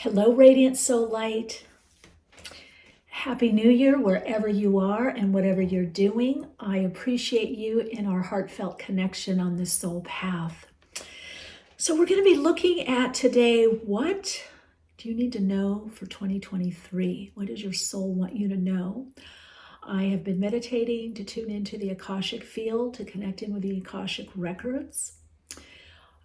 Hello, Radiant Soul Light. Happy New Year, wherever you are and whatever you're doing. I appreciate you in our heartfelt connection on this soul path. So we're going to be looking at today, what do you need to know for 2023? What does your soul want you to know? I have been meditating to tune into the Akashic field, to connect in with the Akashic records. I'm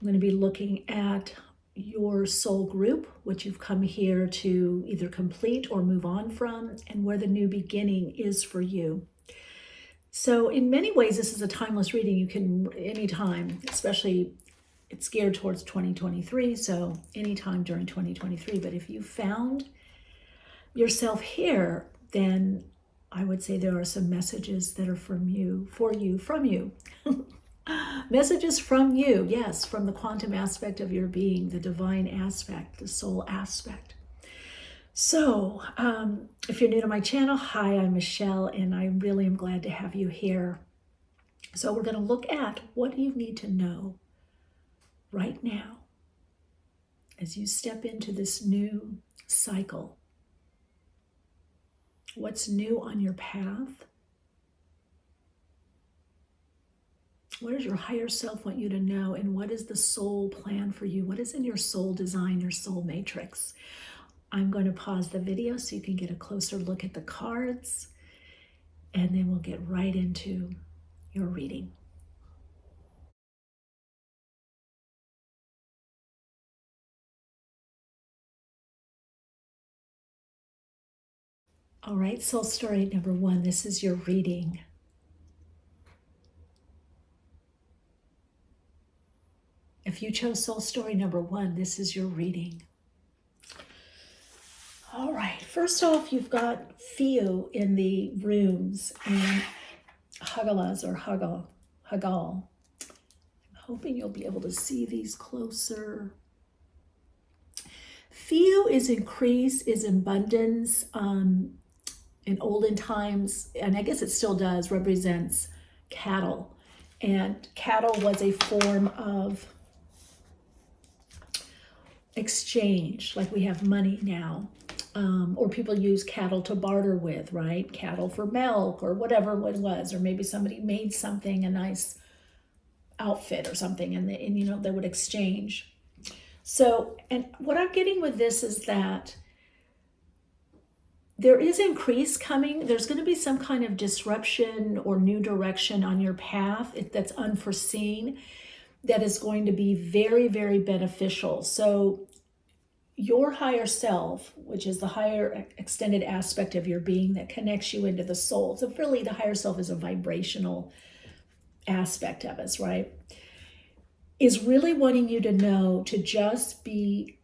going to be looking at your soul group, which you've come here to either complete or move on from, and where the new beginning is for you. So in many ways, this is a timeless reading. You can, anytime, especially it's geared towards 2023, so anytime during 2023. But if you found yourself here, then I would say there are some messages that are from you, from you. Messages from you, yes, from the quantum aspect of your being, the divine aspect, the soul aspect. So, if you're new to my channel, hi, I'm Michelle, and I really am glad to have you here. So we're going to look at what you need to know right now as you step into this new cycle. What's new on your path? What does your higher self want you to know? And what is the soul plan for you? What is in your soul design, your soul matrix? I'm going to pause the video so you can get a closer look at the cards, and then we'll get right into your reading. All right, soul story number 1. This is your reading. If you chose soul story number 1, this is your reading. All right, first off, you've got Theo in the rooms and Hagalas or Hagal. I'm hoping you'll be able to see these closer. Theo is increase, is abundance. In olden times, and I guess it still does, represents cattle. And cattle was a form of exchange, like we have money now, or people use cattle to barter with, right? Cattle for milk or whatever it was, or maybe somebody made something, a nice outfit or something, and they would exchange. So, and what I'm getting with this is that there is increase coming. There's going to be some kind of disruption or new direction on your path that's unforeseen, that is going to be very, very beneficial. So your higher self, which is the higher extended aspect of your being that connects you into the soul. So really the higher self is a vibrational aspect of us, right? Is really wanting you to know to just be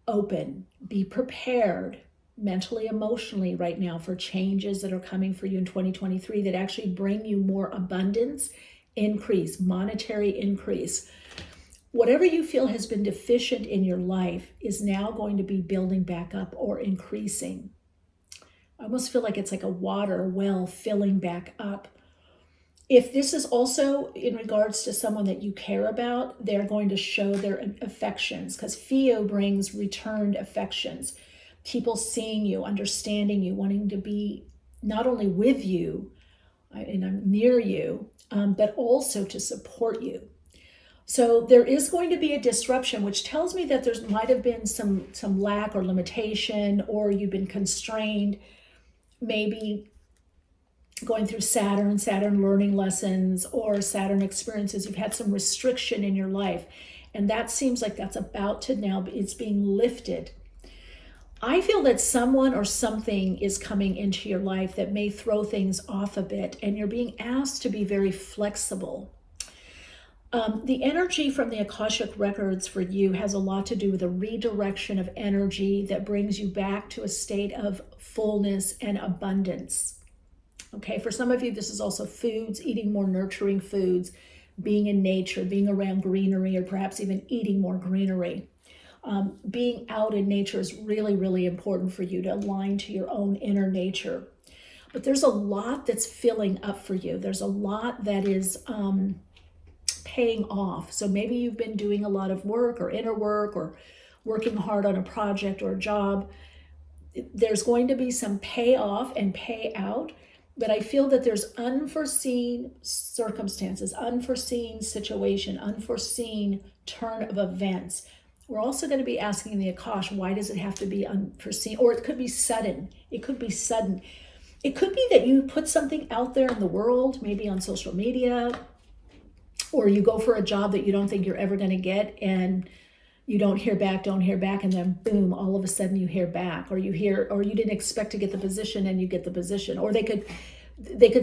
open, be prepared mentally, emotionally right now for changes that are coming for you in 2023 that actually bring you more abundance, increase, monetary increase. Whatever you feel has been deficient in your life is now going to be building back up or increasing. I almost feel like it's like a water well filling back up. If this is also in regards to someone that you care about, they're going to show their affections, because Theo brings returned affections. People seeing you, understanding you, wanting to be not only with you and near you, but also to support you. So there is going to be a disruption, which tells me that there might have been some lack or limitation, or you've been constrained, maybe going through Saturn learning lessons or Saturn experiences. You've had some restriction in your life, and that seems like that's about to now, it's being lifted. I feel that someone or something is coming into your life that may throw things off a bit, and you're being asked to be very flexible. The energy from the Akashic records for you has a lot to do with a redirection of energy that brings you back to a state of fullness and abundance. Okay, for some of you, this is also foods, eating more nurturing foods, being in nature, being around greenery, or perhaps even eating more greenery. Being out in nature is really, really important for you to align to your own inner nature. But there's a lot that's filling up for you. There's a lot that is paying off. So maybe you've been doing a lot of work or inner work or working hard on a project or a job. There's going to be some payoff and payout, but I feel that there's unforeseen circumstances, unforeseen situation, unforeseen turn of events. We're also going to be asking the Akash, why does it have to be unforeseen? Or it could be sudden. It could be sudden. It could be that you put something out there in the world, maybe on social media, or you go for a job that you don't think you're ever going to get, and you don't hear back, and then boom, all of a sudden you hear back, or you didn't expect to get the position and you get the position. Or they could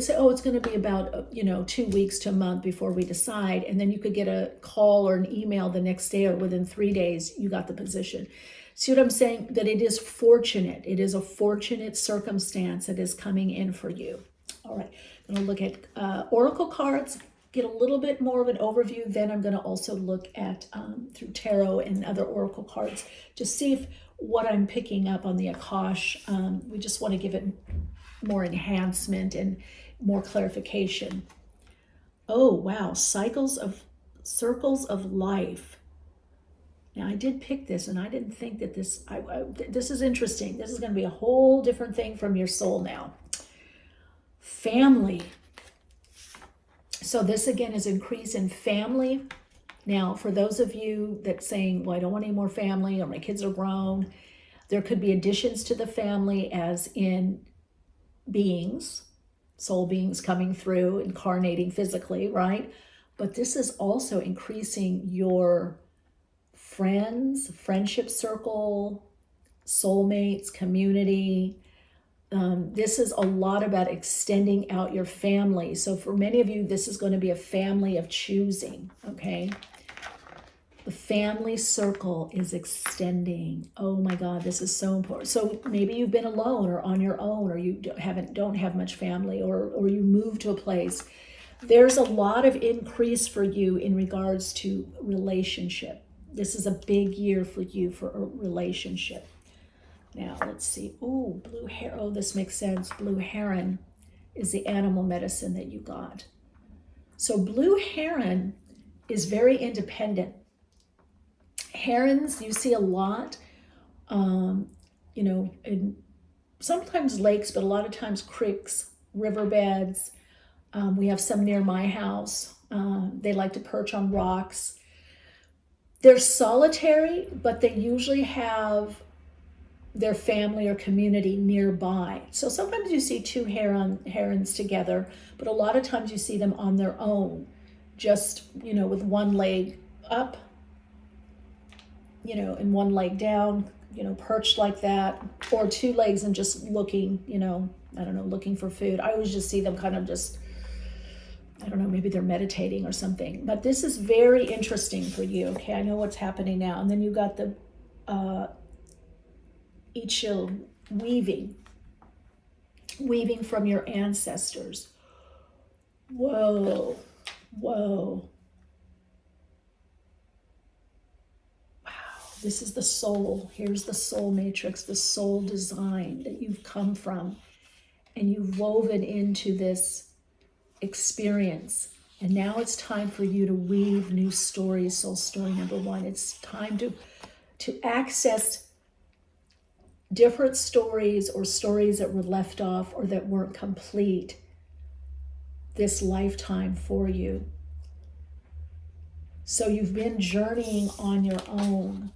say, oh, it's going to be about 2 weeks to a month before we decide, and then you could get a call or an email the next day, or within 3 days you got the position. See what I'm saying? That it is fortunate. It is a fortunate circumstance that is coming in for you. All right, I'm going to look at oracle cards, get a little bit more of an overview. Then I'm going to also look at through tarot and other oracle cards to see if what I'm picking up on the Akash, we just want to give it more enhancement and more clarification. Oh, wow. Circles of life. Now, I did pick this, and I didn't think that this is interesting. This is going to be a whole different thing from your soul now. Family. So this, again, is increase in family. Now, for those of you that saying, well, I don't want any more family, or my kids are grown, there could be additions to the family, as in beings, soul beings coming through, incarnating physically, right? But this is also increasing your friends, friendship circle, soulmates, community. This is a lot about extending out your family. So for many of you, this is going to be a family of choosing, okay? The family circle is extending. Oh my God, this is so important. So maybe you've been alone or on your own, or you don't have much family, or you moved to a place. There's a lot of increase for you in regards to relationship. This is a big year for you for a relationship. Now, let's see. Oh, blue hair. Oh, this makes sense. Blue heron is the animal medicine that you got. So blue heron is very independent. Herons you see a lot, in sometimes lakes, but a lot of times creeks, riverbeds. We have some near my house. They like to perch on rocks. They're solitary, but they usually have their family or community nearby. So sometimes you see two herons together, but a lot of times you see them on their own, just, with one leg up, and one leg down, perched like that, or two legs and just looking, looking for food. I always just see them kind of just, maybe they're meditating or something. But this is very interesting for you, okay? I know what's happening now. And then you got the Ichil weaving from your ancestors. Whoa. Wow. This is the soul. Here's the soul matrix, the soul design that you've come from, and you've woven into this experience. And now it's time for you to weave new stories, soul story number one. It's time to access different stories, or stories that were left off or that weren't complete this lifetime for you. So you've been journeying on your own.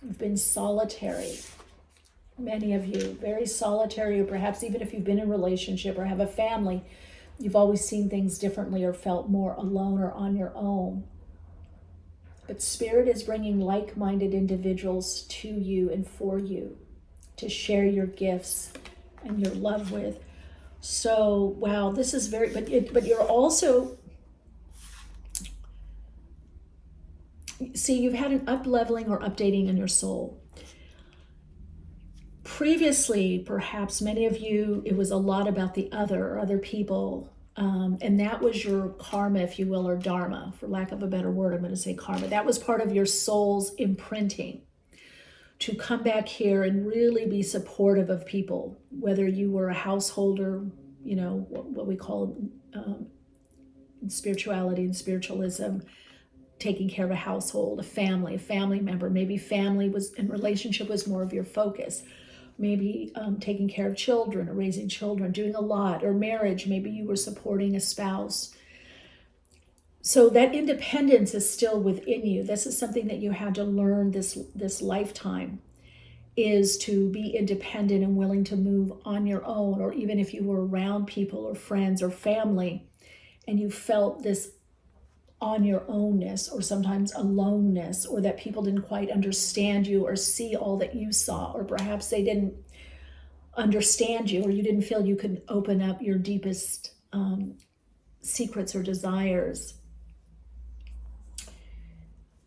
You've been solitary. Many of you, very solitary, or perhaps even if you've been in a relationship or have a family, you've always seen things differently or felt more alone or on your own. But Spirit is bringing like-minded individuals to you and for you to share your gifts and your love with. So, wow, this is very, but you're also, see, you've had an up-leveling or updating in your soul. Previously, perhaps many of you, it was a lot about the other people, and that was your karma, if you will, or dharma, for lack of a better word. I'm going to say karma. That was part of your soul's imprinting, to come back here and really be supportive of people, whether you were a householder, what we call in spirituality and spiritualism, taking care of a household, a family member. Maybe family was and relationship was more of your focus. Maybe taking care of children or raising children, doing a lot, or marriage. Maybe you were supporting a spouse. So that independence is still within you. This is something that you had to learn this lifetime, is to be independent and willing to move on your own, or even if you were around people or friends or family and you felt this on your ownness or sometimes aloneness, or that people didn't quite understand you or see all that you saw, or perhaps they didn't understand you, or you didn't feel you could open up your deepest secrets or desires.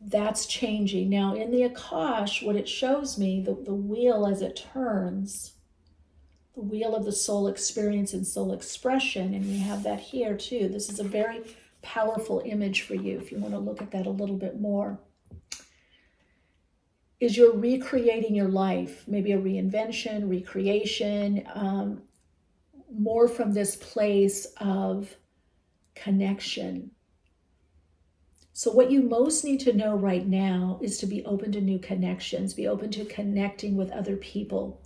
That's changing. Now in the Akash, what it shows me, the wheel as it turns, the wheel of the soul experience and soul expression, and we have that here too. This is a very powerful image for you if you want to look at that a little bit more. Is you're recreating your life, maybe a reinvention, recreation, more from this place of connection. So what you most need to know right now is to be open to new connections, be open to connecting with other people.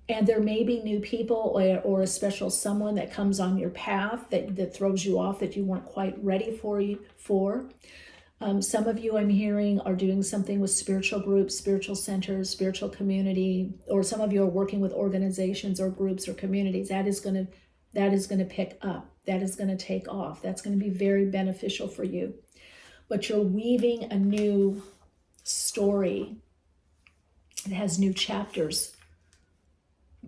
And there may be new people or a special someone that comes on your path that throws you off, that you weren't quite ready for. Some of you, I'm hearing, are doing something with spiritual groups, spiritual centers, spiritual community, or some of you are working with organizations or groups or communities. That is going to pick up. That is going to take off. That's going to be very beneficial for you. But you're weaving a new story. It has new chapters.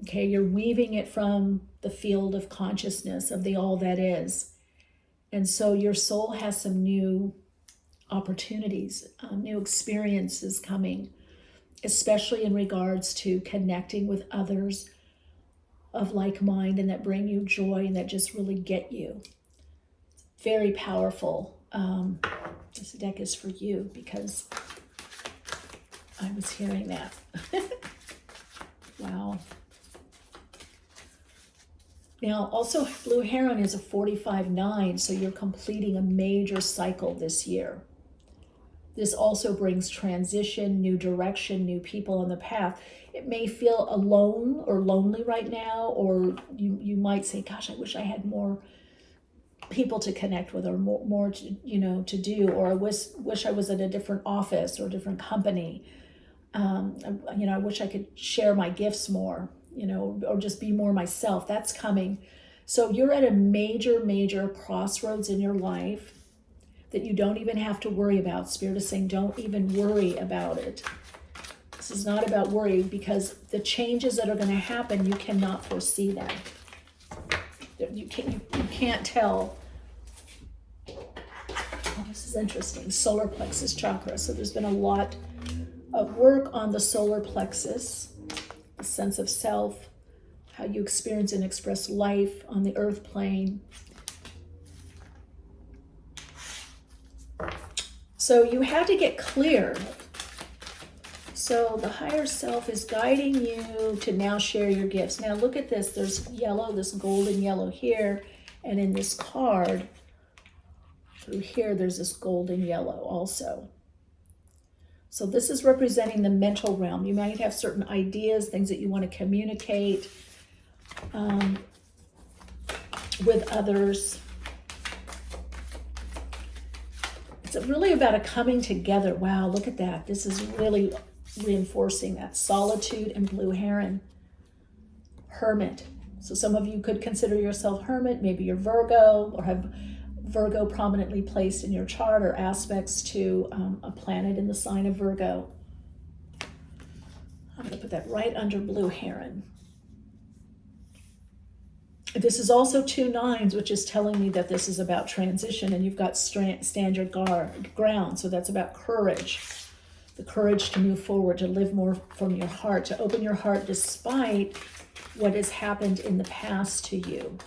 Okay, you're weaving it from the field of consciousness, of the all that is. And so your soul has some new opportunities, new experiences coming, especially in regards to connecting with others of like mind and that bring you joy and that just really get you. Very powerful. This deck is for you because I was hearing that. Wow. Now, also, Blue Heron is a 45-9, so you're completing a major cycle this year. This also brings transition, new direction, new people on the path. It may feel alone or lonely right now, or you might say, gosh, I wish I had more people to connect with, or more to, to do, or I wish I was at a different office or a different company. I wish I could share my gifts more, or just be more myself. That's coming. So you're at a major, major crossroads in your life that you don't even have to worry about. Spirit is saying, don't even worry about it. This is not about worry, because the changes that are going to happen, you cannot foresee them. You can't tell. Oh, this is interesting. Solar plexus chakra. So there's been a lot of work on the solar plexus, the sense of self, how you experience and express life on the earth plane. So you had to get clear. So the higher self is guiding you to now share your gifts. Now look at this. There's yellow, this golden yellow here. And in this card, through here, there's this golden yellow also. So this is representing the mental realm. You might have certain ideas, things that you want to communicate with others. It's really about a coming together. Wow, look at that. This is really reinforcing that. Solitude and Blue Heron. Hermit. So some of you could consider yourself hermit. Maybe you're Virgo, or have Virgo prominently placed in your chart, or aspects to a planet in the sign of Virgo. I'm going to put that right under Blue Heron. This is also 2 9s, which is telling me that this is about transition, and you've got stand your ground. So that's about courage, the courage to move forward, to live more from your heart, to open your heart despite what has happened in the past to you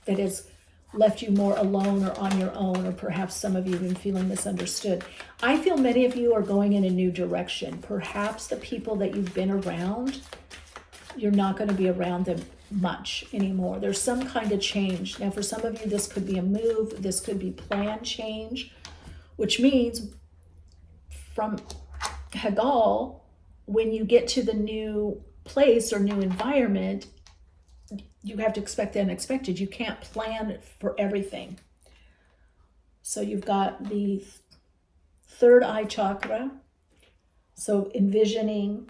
that has left you more alone or on your own, or perhaps some of you have been feeling misunderstood. I feel many of you are going in a new direction. Perhaps the people that you've been around, you're not going to be around them much anymore. There's some kind of change. Now, for some of you, this could be a move. This could be plan change, which means from Hegel, when you get to the new place or new environment, you have to expect the unexpected. You can't plan for everything. So you've got the third eye chakra. So envisioning,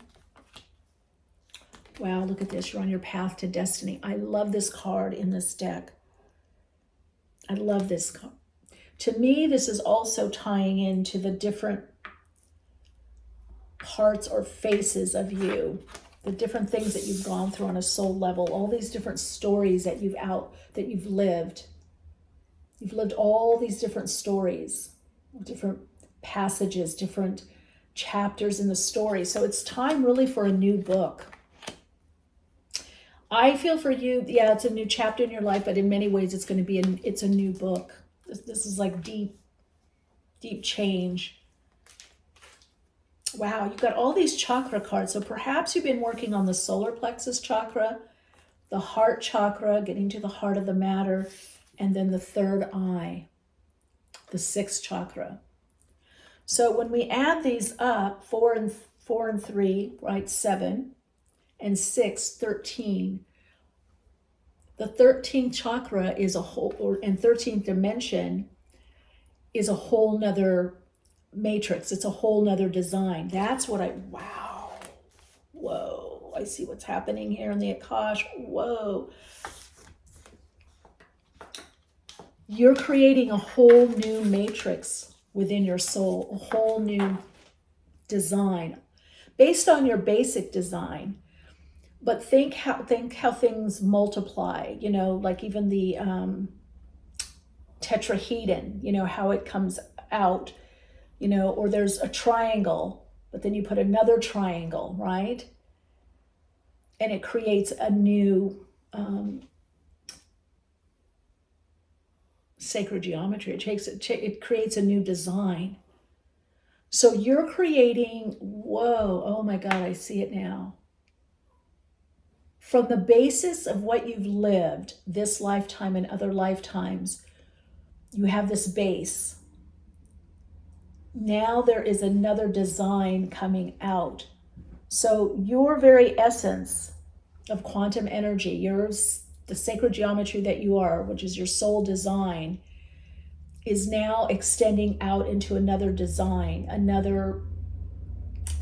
wow, look at this. You're on your path to destiny. I love this card in this deck. I love this card. To me, this is also tying into the different parts or faces of you, the different things that you've gone through on a soul level, all these different stories that you've lived. You've lived all these different stories, different passages, different chapters in the story. So it's time really for a new book. I feel for you, yeah, it's a new chapter in your life, but in many ways it's going to be it's a new book. This is like deep change. Wow, you've got all these chakra cards. So perhaps you've been working on the solar plexus chakra, the heart chakra, getting to the heart of the matter, and then the third eye, the sixth chakra. So when we add these up, 4 and 3, right, 7, and 6, 13. The 13th chakra is a whole, and 13th dimension is a whole nother matrix. It's a whole nother design. That's what wow. Whoa. I see what's happening here in the Akash. Whoa. You're creating a whole new matrix within your soul, a whole new design based on your basic design. But think how things multiply, like even the tetrahedron, how it comes out, or there's a triangle, but then you put another triangle, right? And it creates a new sacred geometry. It creates a new design. So you're creating, whoa, oh my God, I see it now. From the basis of what you've lived this lifetime and other lifetimes, you have this base. Now there is another design coming out. So your very essence of quantum energy, the sacred geometry that you are, which is your soul design, is now extending out into another design, another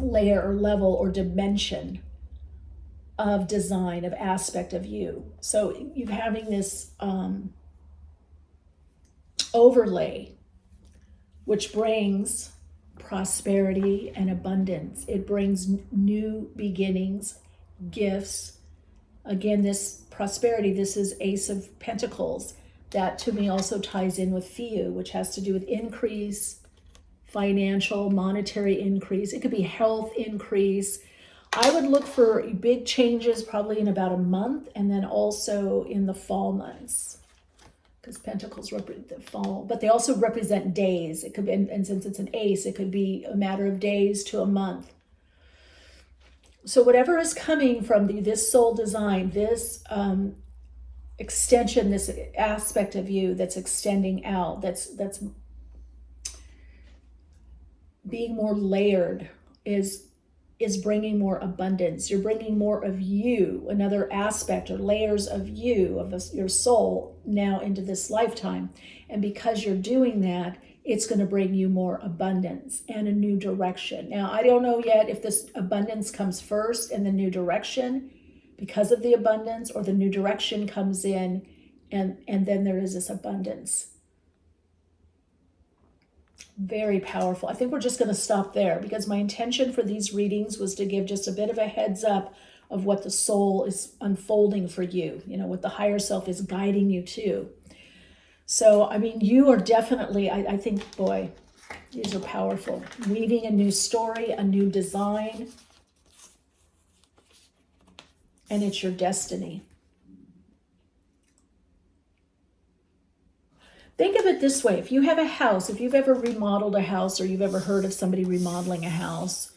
layer or level or dimension of design, of aspect of you. So you're having this overlay, which brings prosperity and abundance. It brings new beginnings, gifts. Again, this prosperity, this is Ace of Pentacles. That to me also ties in with Fiu, which has to do with increase, financial, monetary increase. It could be health increase. I would look for big changes probably in about a month, and then also in the fall months, because Pentacles represent the fall, but they also represent days. It could be, and since it's an ace, it could be a matter of days to a month. So whatever is coming from this soul design, this extension, this aspect of you that's extending out, that's being more layered, is bringing more abundance. You're bringing more of you, another aspect or layers of you, of your soul now into this lifetime. And because you're doing that, it's going to bring you more abundance and a new direction. Now, I don't know yet if this abundance comes first and the new direction because of the abundance, or the new direction comes in and then there is this abundance. Very powerful. I think we're just going to stop there, because my intention for these readings was to give just a bit of a heads up of what the soul is unfolding for you, what the higher self is guiding you to. So, I mean, you are definitely, I think, boy, these are powerful. Weaving a new story, a new design, and it's your destiny. Think of it this way. If you have a house, if you've ever remodeled a house, or you've ever heard of somebody remodeling a house,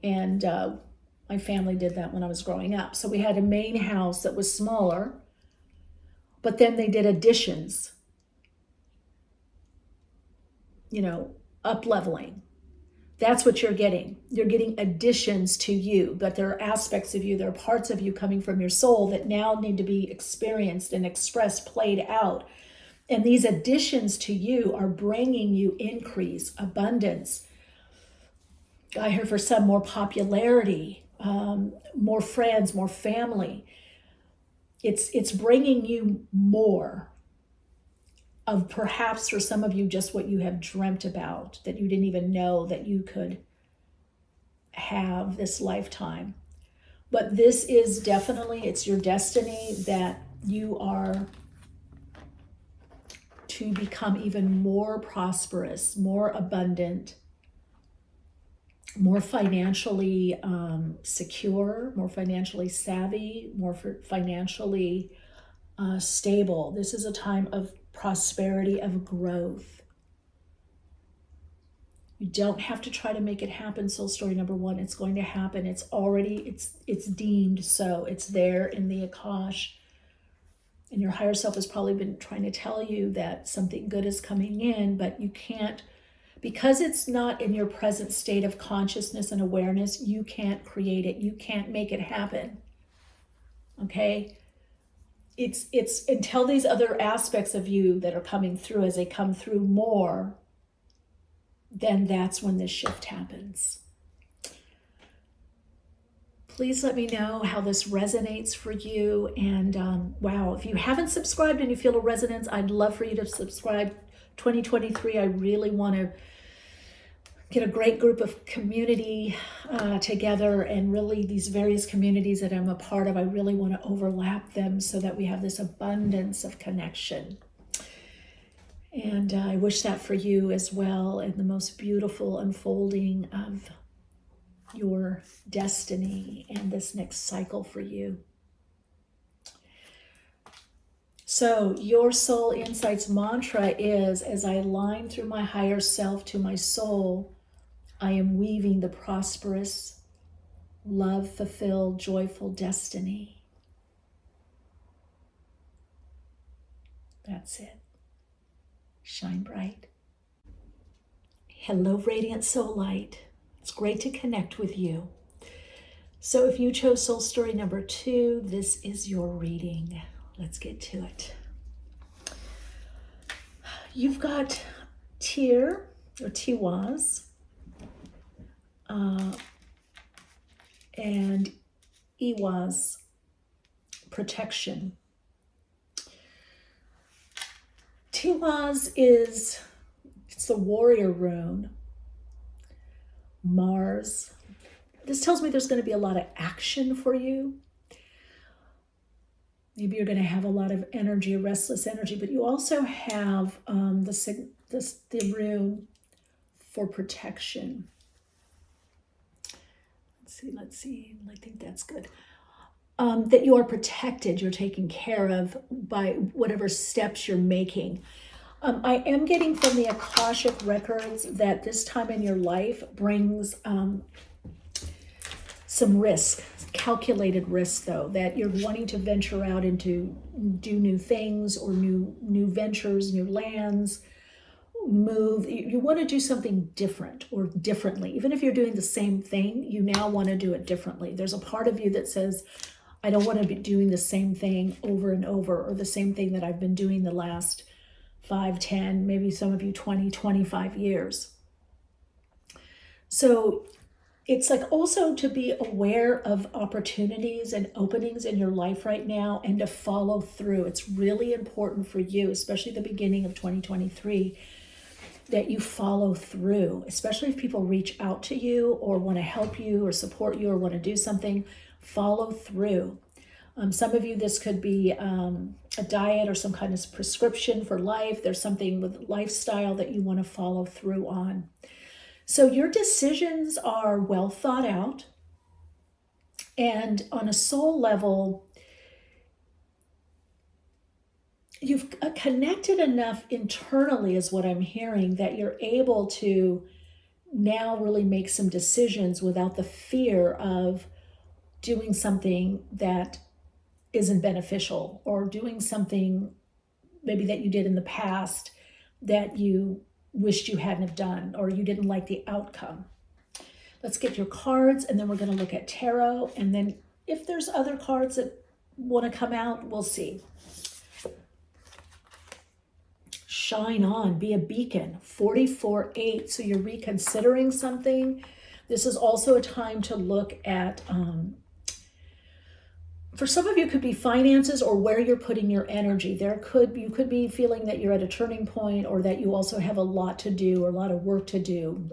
and my family did that when I was growing up. So we had a main house that was smaller, but then they did additions, up leveling. That's what you're getting. You're getting additions to you, but there are aspects of you, there are parts of you coming from your soul that now need to be experienced and expressed, played out. And these additions to you are bringing you increase, abundance. I heard for some more popularity, more friends, more family. It's bringing you more of perhaps for some of you just what you have dreamt about that you didn't even know that you could have this lifetime. But this is definitely, it's your destiny that you are to become even more prosperous, more abundant, more financially secure, more financially savvy, more financially stable. This is a time of prosperity, of growth. You don't have to try to make it happen, soul story number one. It's going to happen. It's already, it's deemed so. It's there in the Akash. And your higher self has probably been trying to tell you that something good is coming in, but you can't, because it's not in your present state of consciousness and awareness, you can't create it. You can't make it happen. Okay? It's until these other aspects of you that are coming through, as they come through more, then that's when this shift happens. Please let me know how this resonates for you. And wow, if you haven't subscribed and you feel a resonance, I'd love for you to subscribe. 2023, I really want to get a great group of community together, and really these various communities that I'm a part of, I really want to overlap them so that we have this abundance of connection. And I wish that for you as well, and the most beautiful unfolding of your destiny and this next cycle for you. So your Soul Insights mantra is, as I align through my higher self to my soul, I am weaving the prosperous, love-fulfilled, joyful destiny. That's it. Shine bright. Hello, Radiant Soul Light. It's great to connect with you. So if you chose Soul Story number 2, this is your reading. Let's get to it. You've got Tyr, or Tiwaz, and Iwaz, protection. Tiwaz it's the warrior rune. Mars. This tells me there's going to be a lot of action for you. Maybe you're going to have a lot of energy, restless energy, but you also have the rune for protection. Let's see. I think that's good. That you are protected, you're taken care of by whatever steps you're making. I am getting from the Akashic records that this time in your life brings some risk, calculated risk though, that you're wanting to venture out into, do new things or new ventures, new lands, move. You want to do something different or differently. Even if you're doing the same thing, you now want to do it differently. There's a part of you that says, I don't want to be doing the same thing over and over, or the same thing that I've been doing the last 5, 10, maybe some of you 20, 25 years. So it's like also to be aware of opportunities and openings in your life right now and to follow through. It's really important for you, especially the beginning of 2023, that you follow through, especially if people reach out to you or want to help you or support you or want to do something. Follow through. Some of you, this could be a diet or some kind of prescription for life. There's something with lifestyle that you want to follow through on. So your decisions are well thought out. And on a soul level, you've connected enough internally, is what I'm hearing, that you're able to now really make some decisions without the fear of doing something that isn't beneficial, or doing something maybe that you did in the past that you wished you hadn't have done, or you didn't like the outcome. Let's get your cards, and then we're going to look at tarot. And then if there's other cards that want to come out, we'll see. Shine on, be a beacon, 44-8. So you're reconsidering something. This is also a time to look at, for some of you, it could be finances or where you're putting your energy. You could be feeling that you're at a turning point, or that you also have a lot to do or a lot of work to do,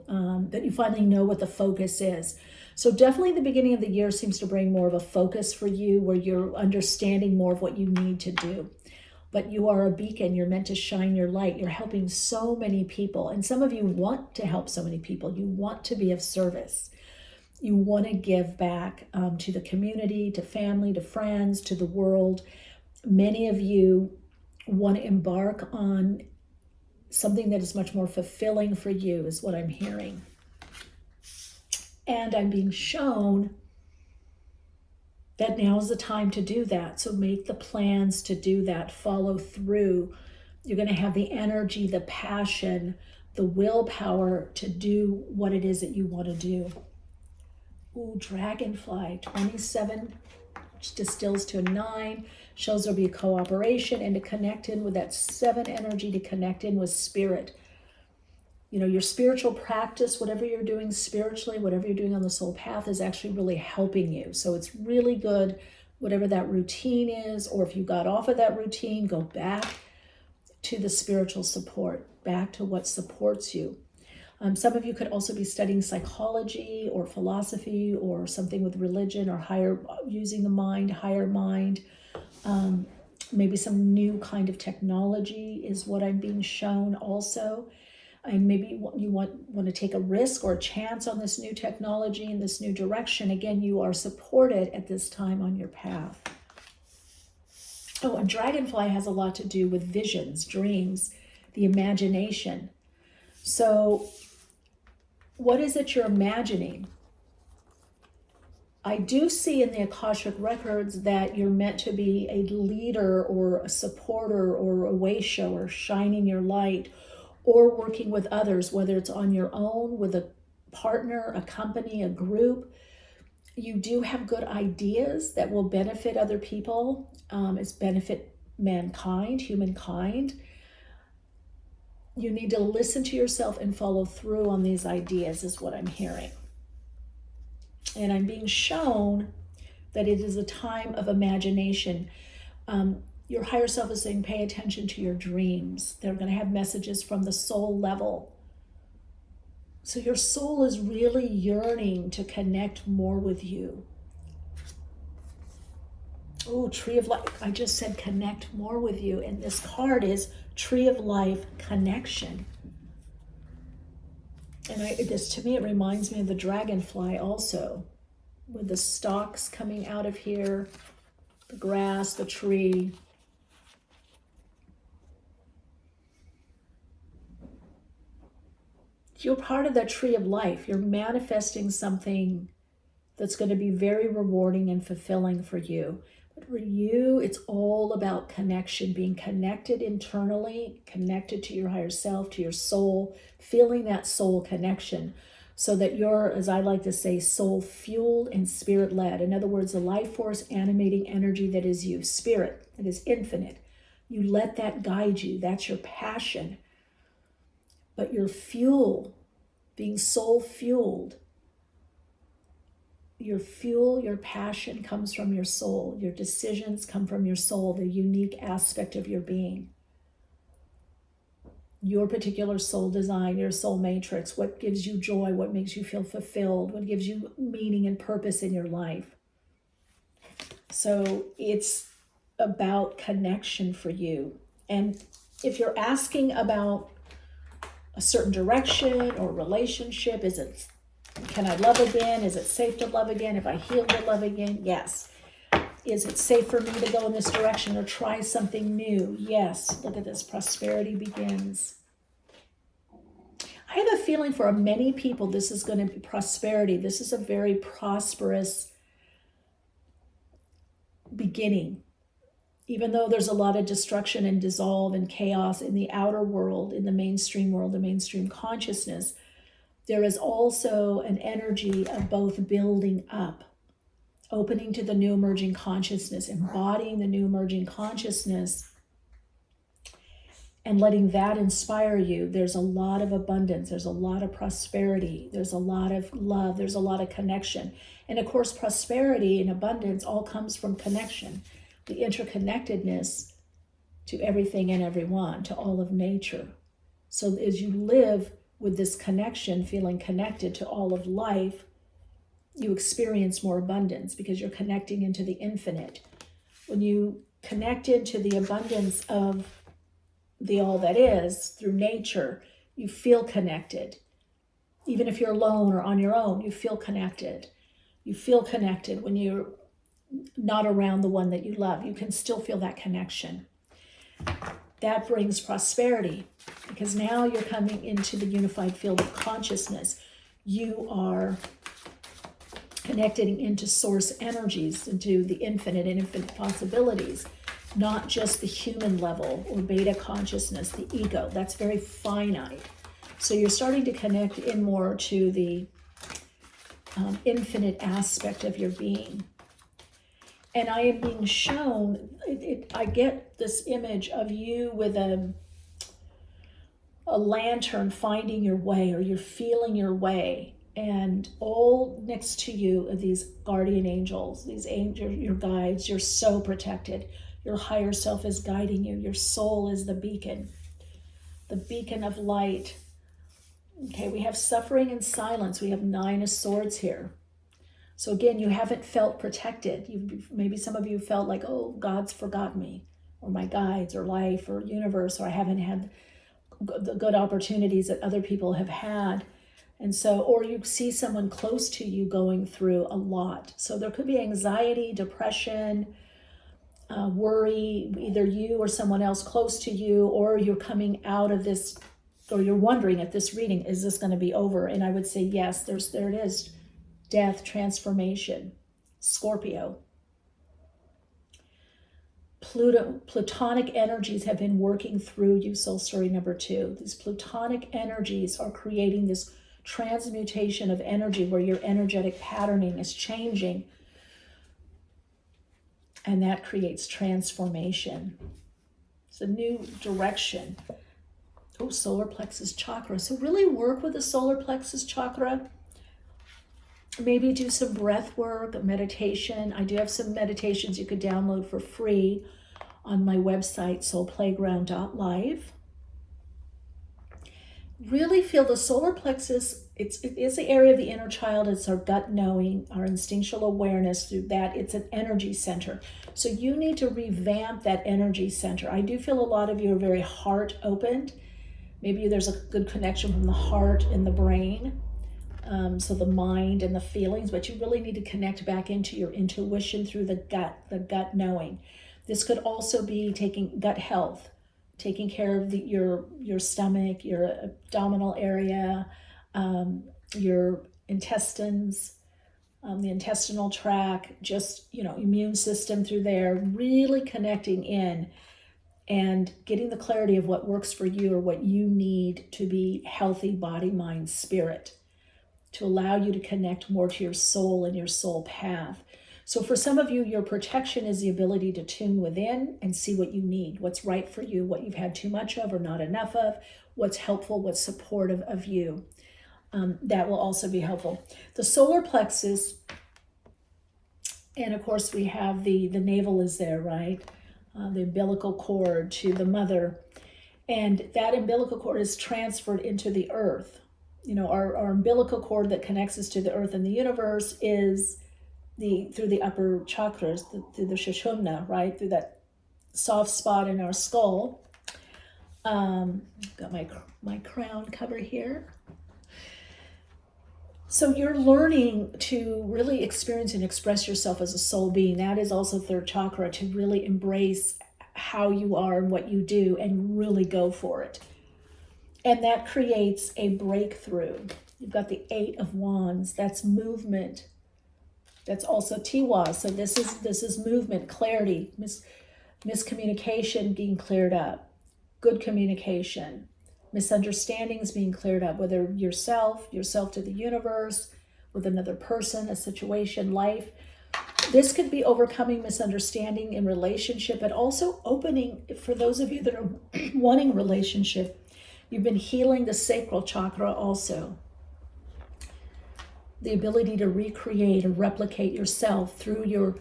that you finally know what the focus is. So definitely the beginning of the year seems to bring more of a focus for you, where you're understanding more of what you need to do. But you are a beacon. You're meant to shine your light. You're helping so many people. And some of you want to help so many people. You want to be of service. You want to give back to the community, to family, to friends, to the world. Many of you want to embark on something that is much more fulfilling for you, is what I'm hearing. And I'm being shown that now is the time to do that. So make the plans to do that. Follow through. You're going to have the energy, the passion, the willpower to do what it is that you want to do. Ooh, Dragonfly, 27, which distills to a 9, shows there'll be a cooperation and to connect in with that 7 energy, to connect in with spirit. You know, your spiritual practice, whatever you're doing spiritually, whatever you're doing on the soul path, is actually really helping you. So it's really good, whatever that routine is, or if you got off of that routine, go back to the spiritual support, back to what supports you. Some of you could also be studying psychology or philosophy or something with religion, or using the mind, higher mind. Maybe some new kind of technology is what I'm being shown also. And maybe you want to take a risk or a chance on this new technology and this new direction. Again, you are supported at this time on your path. Oh, and Dragonfly has a lot to do with visions, dreams, the imagination. So what is it you're imagining? I do see in the Akashic records that you're meant to be a leader or a supporter or a way shower, shining your light, or working with others, whether it's on your own, with a partner, a company, a group. You do have good ideas that will benefit other people. It's benefit mankind, humankind. You need to listen to yourself and follow through on these ideas, is what I'm hearing. And I'm being shown that it is a time of imagination. Your higher self is saying, pay attention to your dreams. They're going to have messages from the soul level. So your soul is really yearning to connect more with you. Oh, Tree of Life. I just said connect more with you. And this card is Tree of Life, connection. And this, to me, it reminds me of the dragonfly also, with the stalks coming out of here, the grass, the tree. You're part of that tree of life. You're manifesting something that's going to be very rewarding and fulfilling for you. But for you, it's all about connection, being connected internally, connected to your higher self, to your soul, feeling that soul connection, so that you're, as I like to say, soul fueled and spirit led. In other words, the life force animating energy that is you, spirit, that is infinite. You let that guide you. That's your passion. But your fuel, being soul fueled, your fuel, your passion comes from your soul. Your decisions come from your soul, the unique aspect of your being. Your particular soul design, your soul matrix, what gives you joy, what makes you feel fulfilled, what gives you meaning and purpose in your life. So it's about connection for you. And if you're asking about a certain direction or relationship, can I love again? Is it safe to love again? Have I healed to love again? Yes. Is it safe for me to go in this direction or try something new? Yes. Look at this. Prosperity begins. I have a feeling for many people this is going to be prosperity. This is a very prosperous beginning. Even though there's a lot of destruction and dissolve and chaos in the outer world, in the mainstream world, the mainstream consciousness, there is also an energy of both building up, opening to the new emerging consciousness, embodying the new emerging consciousness, and letting that inspire you. There's a lot of abundance. There's a lot of prosperity. There's a lot of love. There's a lot of connection. And of course, prosperity and abundance all comes from connection, the interconnectedness to everything and everyone, to all of nature. So as you live with this connection, feeling connected to all of life, you experience more abundance because you're connecting into the infinite. When you connect into the abundance of the all that is through nature, you feel connected. Even if you're alone or on your own, you feel connected. You feel connected when you're not around the one that you love. You can still feel that connection. That brings prosperity because now you're coming into the unified field of consciousness. You are connecting into source energies, into the infinite and infinite possibilities, not just the human level or beta consciousness, the ego. That's very finite. So you're starting to connect in more to the infinite aspect of your being. And I am being shown, I get this image of you with a lantern finding your way, or you're feeling your way. And all next to you are these guardian angels, these angels, your guides. You're so protected. Your higher self is guiding you. Your soul is the beacon of light. Okay, we have suffering and silence. We have 9 of Swords here. So again, you haven't felt protected. Maybe some of you felt like, oh, God's forgotten me, or my guides, or life, or universe, or I haven't had the good opportunities that other people have had. And so, or you see someone close to you going through a lot. So there could be anxiety, depression, worry, either you or someone else close to you, or you're coming out of this, or you're wondering at this reading, is this going to be over? And I would say, yes, there it is. Death, transformation, Scorpio. Plutonic energies have been working through you, soul story number 2. These plutonic energies are creating this transmutation of energy where your energetic patterning is changing. And that creates transformation. It's a new direction. Oh, solar plexus chakra. So really work with the solar plexus chakra. Maybe do some breath work, meditation. I do have some meditations you could download for free on my website, soulplayground.live. Really feel the solar plexus. It is the area of the inner child. It's our gut knowing, our instinctual awareness. Through that, it's an energy center. So you need to revamp that energy center. I do feel a lot of you are very heart opened. Maybe there's a good connection from the heart and the brain. So the mind and the feelings, but you really need to connect back into your intuition through the gut knowing. This could also be taking gut health, taking care of your stomach, your abdominal area, your intestines, the intestinal tract, just, immune system through there, really connecting in and getting the clarity of what works for you or what you need to be healthy body, mind, spirit, to allow you to connect more to your soul and your soul path. So for some of you, your protection is the ability to tune within and see what you need, what's right for you, what you've had too much of or not enough of, what's helpful, what's supportive of you. That will also be helpful. The solar plexus, and of course we have the navel is there, right? The umbilical cord to the mother. And that umbilical cord is transferred into the earth. Our umbilical cord that connects us to the earth and the universe is through the upper chakras, through the Sushumna, right? Through that soft spot in our skull. Got my crown cover here. So you're learning to really experience and express yourself as a soul being. That is also third chakra, to really embrace how you are and what you do and really go for it. And that creates a breakthrough. You've got the 8 of Wands. That's movement. That's also Tiwa. So this is movement, clarity, miscommunication being cleared up, good communication, Misunderstandings being cleared up, whether yourself to the universe, with another person, a situation, life. This could be overcoming misunderstanding in relationship, but also opening, for those of you that are wanting relationship, you've been healing the sacral chakra also. The ability to recreate or replicate yourself through your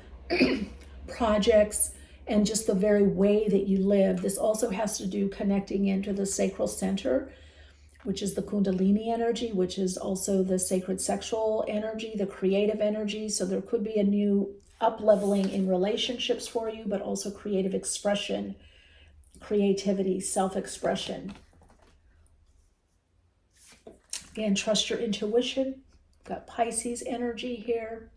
projects and just the very way that you live. This also has to do connecting into the sacral center, which is the Kundalini energy, which is also the sacred sexual energy, the creative energy. So there could be a new up-leveling in relationships for you, but also creative expression, creativity, self-expression. Again, trust your intuition. Got Pisces energy here.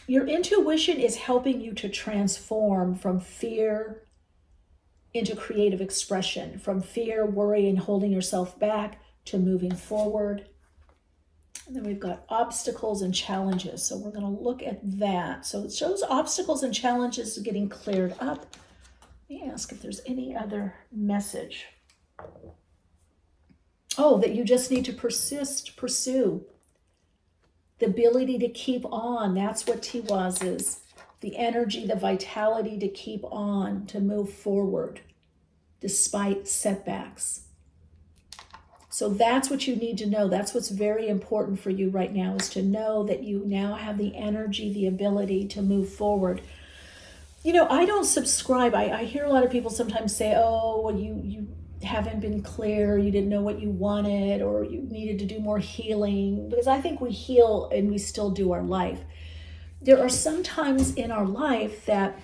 Your intuition is helping you to transform from fear into creative expression, from fear, worry, and holding yourself back to moving forward. And then we've got obstacles and challenges. So we're going to look at that. So it shows obstacles and challenges getting cleared up. Let me ask if there's any other message. Oh, that you just need to pursue. The ability to keep on. That's what Tiwaz is. The energy, the vitality to keep on, to move forward despite setbacks. So that's what you need to know. That's what's very important for you right now, is to know that you now have the energy, the ability to move forward. You know, I don't subscribe. I hear a lot of people sometimes say, oh, well, you haven't been clear, you didn't know what you wanted, or you needed to do more healing. Because I think we heal and we still do our life. There are some times in our life that,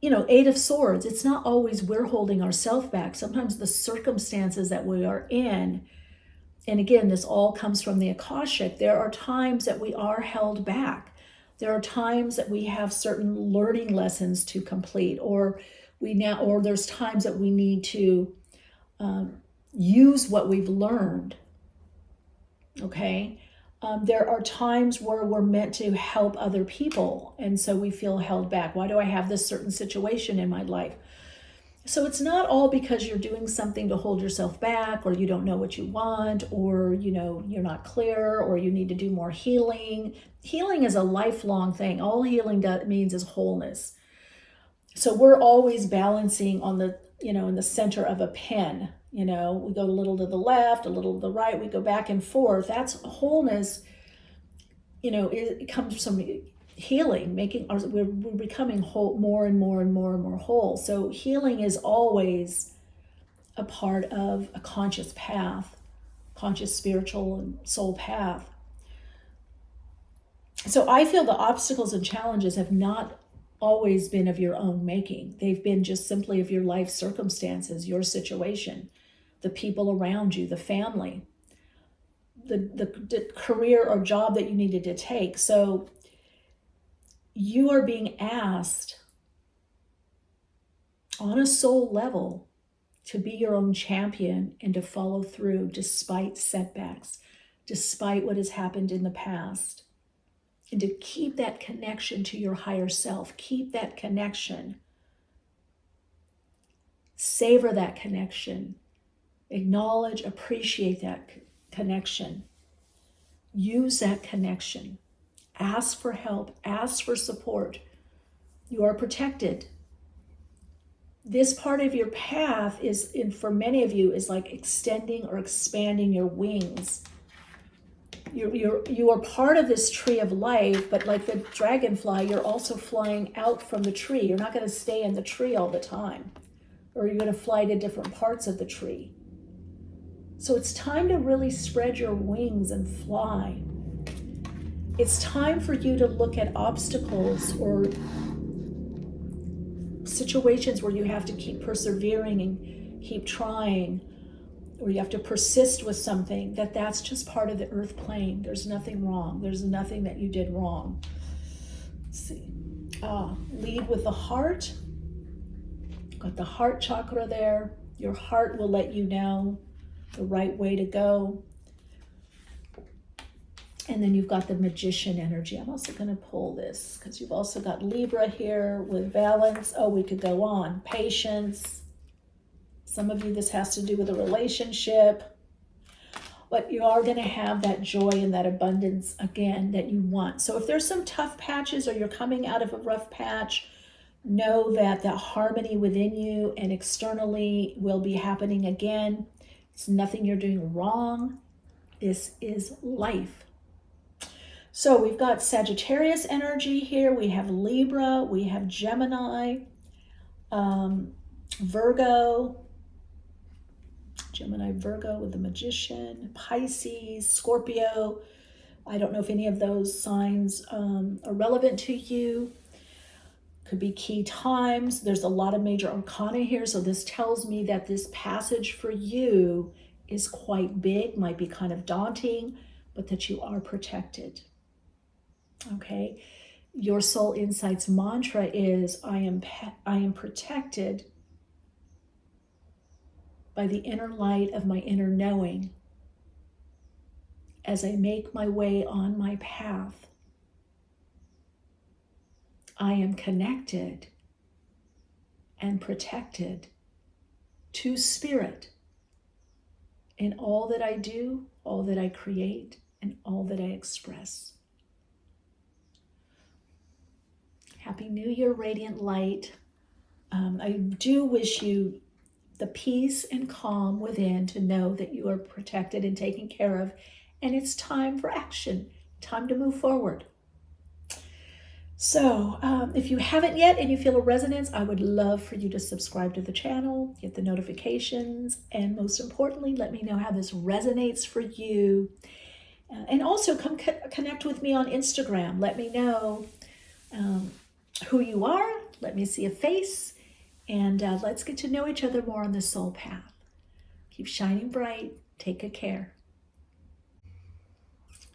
you know, Eight of Swords, it's not always we're holding ourselves back. Sometimes the circumstances that we are in, and again, this all comes from the Akashic, there are times that we are held back. There are times that we have certain learning lessons to complete, or there's times that we need to use what we've learned. Okay? There are times where we're meant to help other people, and so we feel held back. Why do I have this certain situation in my life? So it's not all because you're doing something to hold yourself back, or you don't know what you want, or you know you're not clear, or you need to do more healing. Healing is a lifelong thing. All healing means is wholeness. So we're always balancing on the, in the center of a pen. We go a little to the left, a little to the right, we go back and forth. That's wholeness. It comes from healing, we're becoming whole, more and more and more and more whole. So healing is always a part of a conscious path, conscious spiritual and soul path. So I feel the obstacles and challenges have not always been of your own making. They've been just simply of your life circumstances, your situation, the people around you, the family, the career or job that you needed to take. So you are being asked on a soul level to be your own champion and to follow through despite setbacks, despite what has happened in the past, and to keep that connection to your higher self. Keep that connection. Savor that connection. Acknowledge, appreciate that connection. Use that connection. Ask for help. Ask for support. You are protected. This part of your path for many of you, is like extending or expanding your wings. You are part of this tree of life, but like the dragonfly, you're also flying out from the tree. You're not going to stay in the tree all the time, or you're going to fly to different parts of the tree. So it's time to really spread your wings and fly. It's time for you to look at obstacles or situations where you have to keep persevering and keep trying, or you have to persist with something, that's just part of the earth plane. There's nothing wrong. There's nothing that you did wrong. Let's see. Lead with the heart. Got the heart chakra there. Your heart will let you know the right way to go. And then you've got the Magician energy. I'm also going to pull this because you've also got Libra here with balance. Oh, we could go on. Patience. Some of you, this has to do with a relationship. But you are going to have that joy and that abundance again that you want. So if there's some tough patches or you're coming out of a rough patch, know that the harmony within you and externally will be happening again. It's nothing you're doing wrong. This is life. So we've got Sagittarius energy here. We have Libra. We have Gemini, Virgo. Gemini, Virgo with the Magician, Pisces, Scorpio. I don't know if any of those signs are relevant to you. Could be key times. There's a lot of major arcana here. So this tells me that this passage for you is quite big, might be kind of daunting, but that you are protected. Okay. Your soul insights mantra is I am protected by the inner light of my inner knowing as I make my way on my path. I am connected and protected to spirit in all that I do, all that I create, and all that I express. Happy New Year, Radiant Light. I do wish you the peace and calm within to know that you are protected and taken care of, and it's time for action, time to move forward. So if you haven't yet and you feel a resonance, I would love for you to subscribe to the channel, get the notifications, and most importantly, let me know how this resonates for you. And also come connect with me on Instagram. Let me know who you are. Let me see a face. And let's get to know each other more on the soul path. Keep shining bright. Take good care.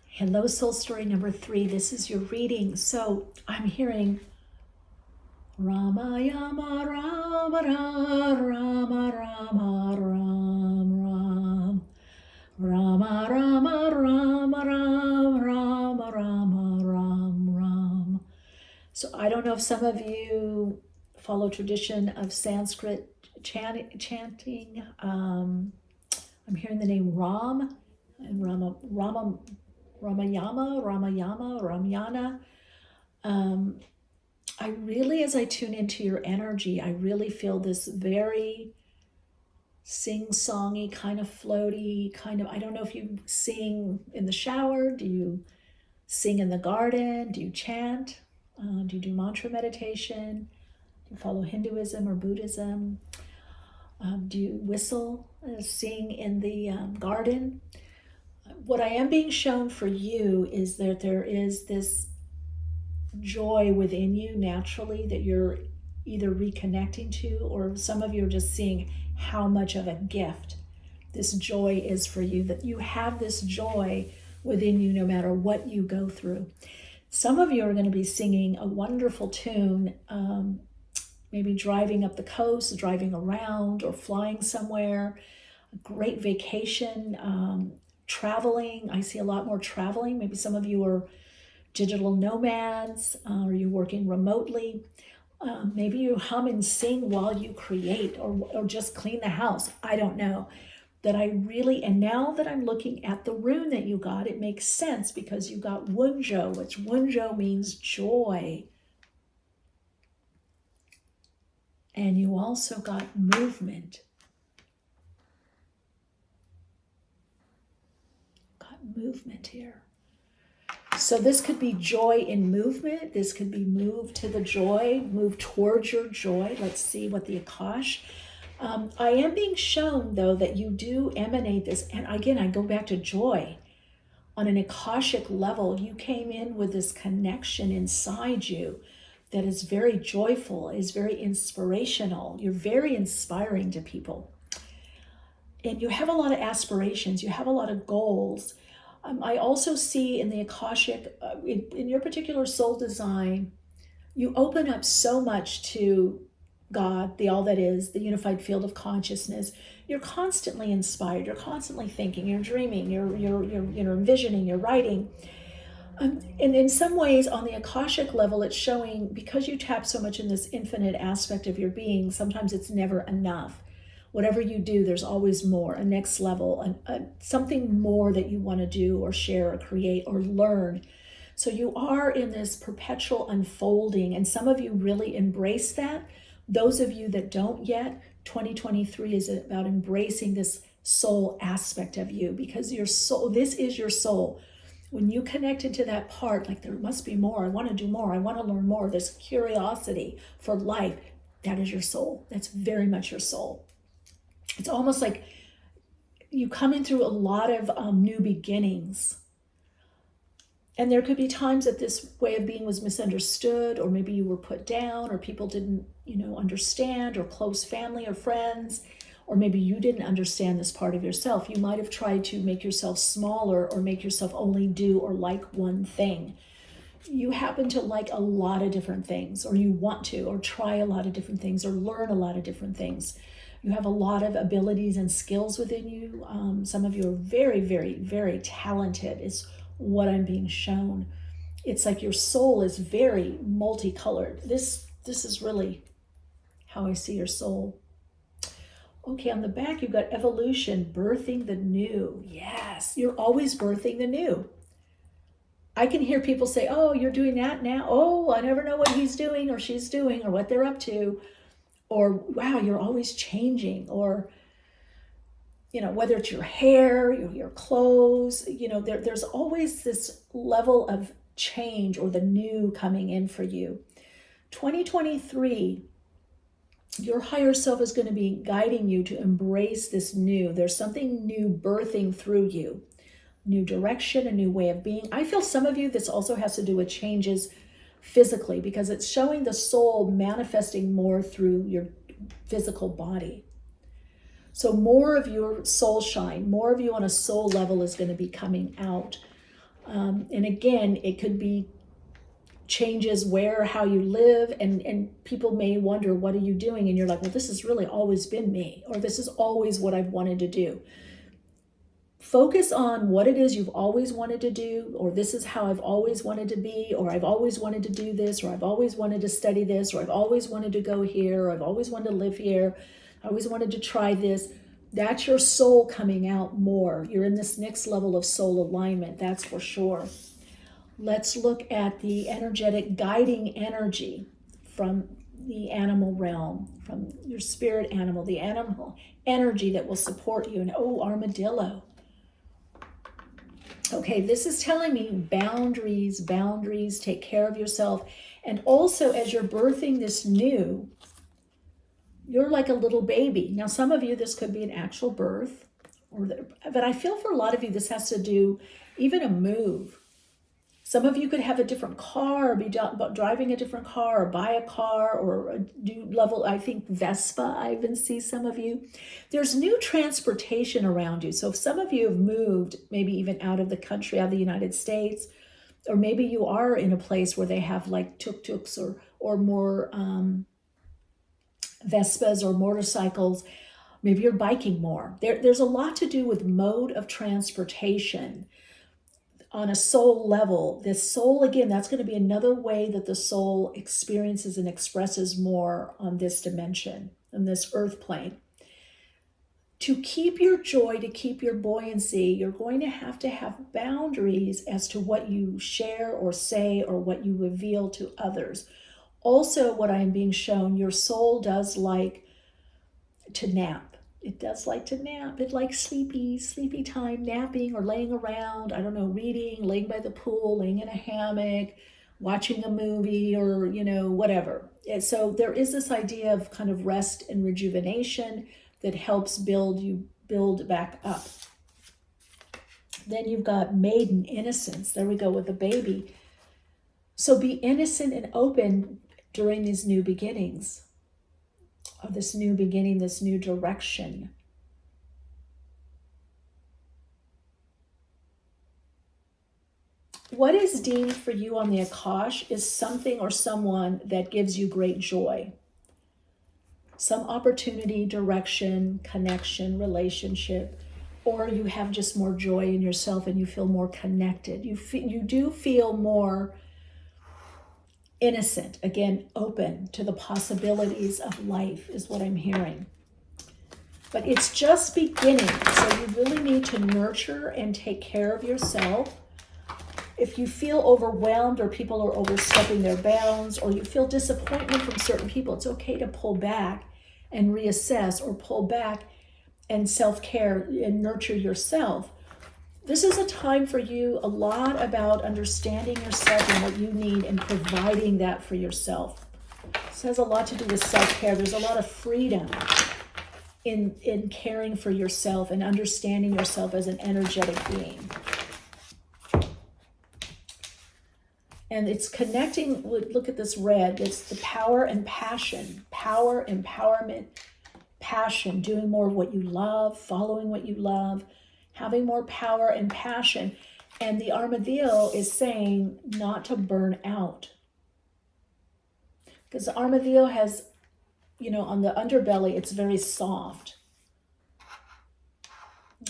Hello, soul story number 3. This is your reading. So I'm hearing Rama Yama Rama Rama Rama Rama Ram Rama Rama Rama Rama Rama Rama Ram Ram. So I don't know if some of you follow tradition of Sanskrit chanting. I'm hearing the name Ram and Ramayana. I really, as I tune into your energy, I really feel this very sing-songy, kind of floaty, kind of, I don't know if you sing in the shower, do you sing in the garden, do you chant, do you do mantra meditation? Do you follow Hinduism or Buddhism? Do you whistle, sing in the garden? What I am being shown for you is that there is this joy within you naturally that you're either reconnecting to, or some of you are just seeing how much of a gift this joy is for you, that you have this joy within you no matter what you go through. Some of you are going to be singing a wonderful tune, maybe driving up the coast, driving around, or flying somewhere, a great vacation, traveling. I see a lot more traveling. Maybe some of you are digital nomads, or you're working remotely. Maybe you hum and sing while you create, or just clean the house. I don't know. That I really, and now that I'm looking at the rune that you got, it makes sense because you got Wunjo, which Wunjo means joy. And you also got movement. Got movement here. So this could be joy in movement. This could be move to the joy, move towards your joy. Let's see what the Akash. I am being shown, though, that you do emanate this. And again, I go back to joy. On an Akashic level, you came in with this connection inside you that is very joyful, is very inspirational. You're very inspiring to people. And you have a lot of aspirations. You have a lot of goals. I also see in the Akashic, in your particular soul design, you open up so much to God, the all that is, the unified field of consciousness. You're constantly inspired. You're constantly thinking. You're dreaming. You're envisioning. You're writing. And in some ways, on the Akashic level, it's showing, because you tap so much in this infinite aspect of your being, sometimes it's never enough. Whatever you do, there's always more, a next level, something more that you want to do or share or create or learn. So you are in this perpetual unfolding, and some of you really embrace that. Those of you that don't yet, 2023 is about embracing this soul aspect of you, because your soul, this is your soul. When you connect into that part, like there must be more, I want to do more, I want to learn more, this curiosity for life, that is your soul. That's very much your soul. It's almost like you come in through a lot of new beginnings. And there could be times that this way of being was misunderstood, or maybe you were put down, or people didn't, understand, or close family or friends, or maybe you didn't understand this part of yourself. You might have tried to make yourself smaller or make yourself only do or like one thing. You happen to like a lot of different things, or you want to, or try a lot of different things, or learn a lot of different things. You have a lot of abilities and skills within you. Some of you are very, very, very talented, is what I'm being shown. It's like your soul is very multicolored. This is really how I see your soul. Okay, on the back, you've got evolution, birthing the new. Yes, you're always birthing the new. I can hear people say, oh, you're doing that now. Oh, I never know what he's doing or she's doing or what they're up to. Or, wow, you're always changing. Or, whether it's your hair, your clothes, there's always this level of change or the new coming in for you. 2023, your higher self is going to be guiding you to embrace this new. There's something new birthing through you. New direction, a new way of being. I feel some of you, this also has to do with changes physically, because it's showing the soul manifesting more through your physical body. So more of your soul shine, more of you on a soul level is going to be coming out. And again, it could be changes how you live, and people may wonder, what are you doing? And you're like, well, this has really always been me, or this is always what I've wanted to do. Focus on what it is you've always wanted to do, or this is how I've always wanted to be, or I've always wanted to do this, or I've always wanted to study this, or I've always wanted to go here, or I've always wanted to live here, I always wanted to try this. That's your soul coming out more. You're in this next level of soul alignment, that's for sure. Let's look at the energetic guiding energy from the animal realm, from your spirit animal, the animal energy that will support you. And armadillo. Okay, this is telling me boundaries, take care of yourself. And also, as you're birthing this new, you're like a little baby. Now, some of you, this could be an actual birth, but I feel for a lot of you, this has to do even a move. Some of you could have a different car, or be driving a different car, or buy a car, or a new level, I think Vespa, I even see some of you. There's new transportation around you. So if some of you have moved, maybe even out of the country, out of the United States, or maybe you are in a place where they have like tuk-tuks or more Vespas or motorcycles, maybe you're biking more. There's a lot to do with mode of transportation. On a soul level, this soul, again, that's going to be another way that the soul experiences and expresses more on this dimension, on this earth plane. To keep your joy, to keep your buoyancy, you're going to have boundaries as to what you share or say or what you reveal to others. Also, what I'm being shown, your soul does like to nap. It does like to nap. It likes sleepy time, napping or laying around, I don't know, reading, laying by the pool, laying in a hammock, watching a movie, or, whatever. And so there is this idea of kind of rest and rejuvenation that helps build back up. Then you've got maiden innocence. There we go with the baby. So be innocent and open during these new beginnings. Of this new beginning, this new direction. What is deemed for you on the Akash is something or someone that gives you great joy. Some opportunity, direction, connection, relationship, or you have just more joy in yourself and you feel more connected. You do feel more innocent, again, open to the possibilities of life is what I'm hearing. But it's just beginning, so you really need to nurture and take care of yourself. If you feel overwhelmed or people are overstepping their bounds, or you feel disappointment from certain people, it's okay to pull back and reassess, or pull back and self-care and nurture yourself. This is a time for you, a lot about understanding yourself and what you need and providing that for yourself. This has a lot to do with self-care. There's a lot of freedom in caring for yourself and understanding yourself as an energetic being. And it's connecting, look at this red, it's the power and passion, power, empowerment, passion, doing more of what you love, following what you love, having more power and passion. And the armadillo is saying not to burn out. Because the armadillo has, on the underbelly, it's very soft.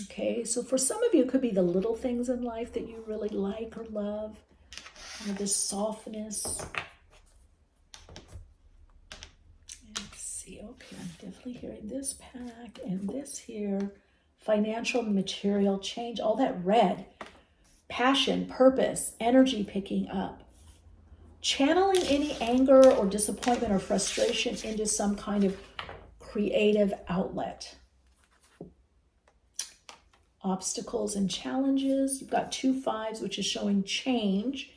Okay, so for some of you, it could be the little things in life that you really like or love. This softness. Let's see, okay, I'm definitely hearing this pack and this here. Financial, material change, all that red. Passion, purpose, energy picking up. Channeling any anger or disappointment or frustration into some kind of creative outlet. Obstacles and challenges. You've got 2 5s, which is showing change.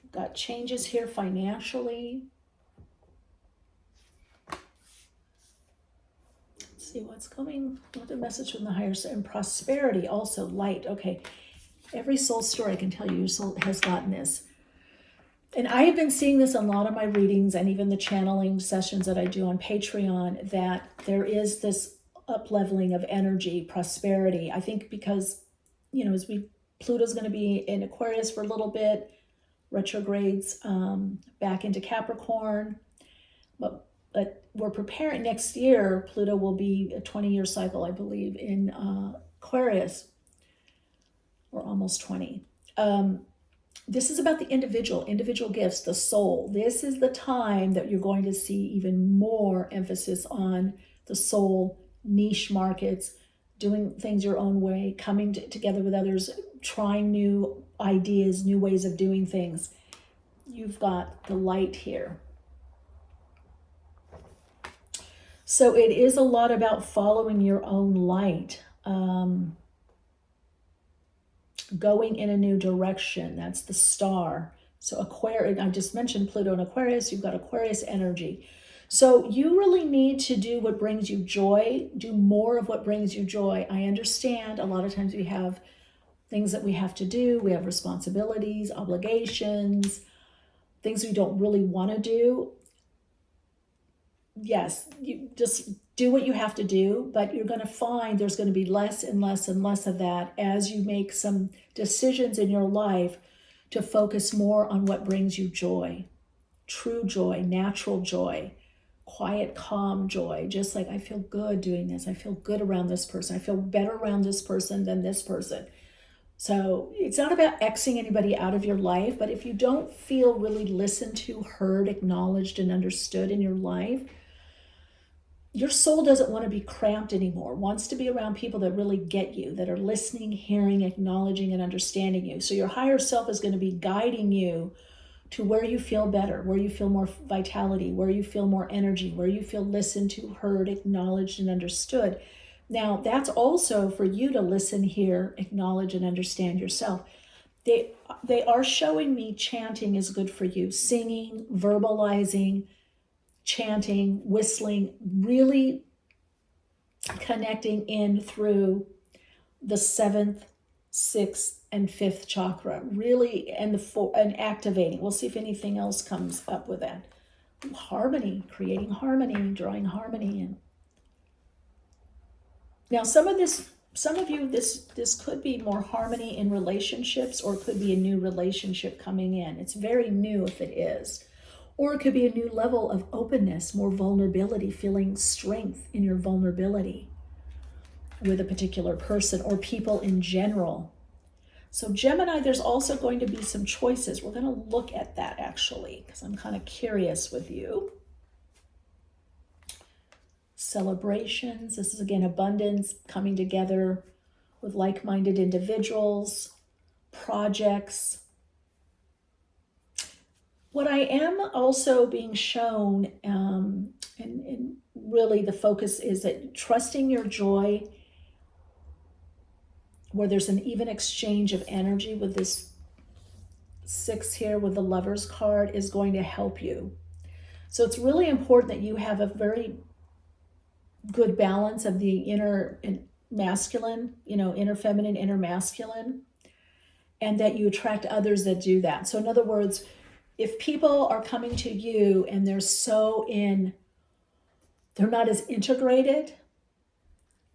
You've got changes here financially. Let's see what's coming. What the message from the higher side? And prosperity, also light. Okay. Every soul story, I can tell you, your soul has gotten this. And I have been seeing this in a lot of my readings and even the channeling sessions that I do on Patreon, that there is this up-leveling of energy, prosperity. I think because, Pluto's going to be in Aquarius for a little bit, retrogrades back into Capricorn. But we're preparing next year, Pluto will be a 20-year cycle, I believe, in Aquarius, or almost 20. This is about the individual gifts, the soul. This is the time that you're going to see even more emphasis on the soul, niche markets, doing things your own way, coming together with others, trying new ideas, new ways of doing things. You've got the light here. So it is a lot about following your own light. Going in a new direction. That's the star. So Aquarius, I just mentioned Pluto and Aquarius. You've got Aquarius energy. So you really need to do what brings you joy. Do more of what brings you joy. I understand a lot of times we have things that we have to do. We have responsibilities, obligations, things we don't really want to do. Yes, you just do what you have to do, but you're going to find there's going to be less and less and less of that as you make some decisions in your life to focus more on what brings you joy, true joy, natural joy, quiet, calm joy. Just like, I feel good doing this. I feel good around this person. I feel better around this person than this person. So it's not about Xing anybody out of your life, but if you don't feel really listened to, heard, acknowledged, and understood in your life, your soul doesn't want to be cramped anymore, wants to be around people that really get you, that are listening, hearing, acknowledging, and understanding you. So your higher self is going to be guiding you to where you feel better, where you feel more vitality, where you feel more energy, where you feel listened to, heard, acknowledged, and understood. Now, that's also for you to listen, hear, acknowledge, and understand yourself. They are showing me chanting is good for you. Singing, verbalizing, chanting, whistling, really connecting in through the 7th, 6th, and 5th chakra, really, and activating. We'll see if anything else comes up with that. Harmony, creating harmony, drawing harmony in. Now, some of you, this could be more harmony in relationships, or it could be a new relationship coming in. It's very new if it is. Or it could be a new level of openness, more vulnerability, feeling strength in your vulnerability. with a particular person or people in general. So Gemini, there's also going to be some choices. We're going to look at that actually, because I'm kind of curious with you. Celebrations. This is again abundance, coming together with like-minded individuals, projects. What I am also being shown, and really the focus is that trusting your joy, where there's an even exchange of energy with this 6 here with the Lovers card, is going to help you. So it's really important that you have a very good balance of the inner and masculine, inner feminine, inner masculine, and that you attract others that do that. So in other words, if people are coming to you and they're not as integrated,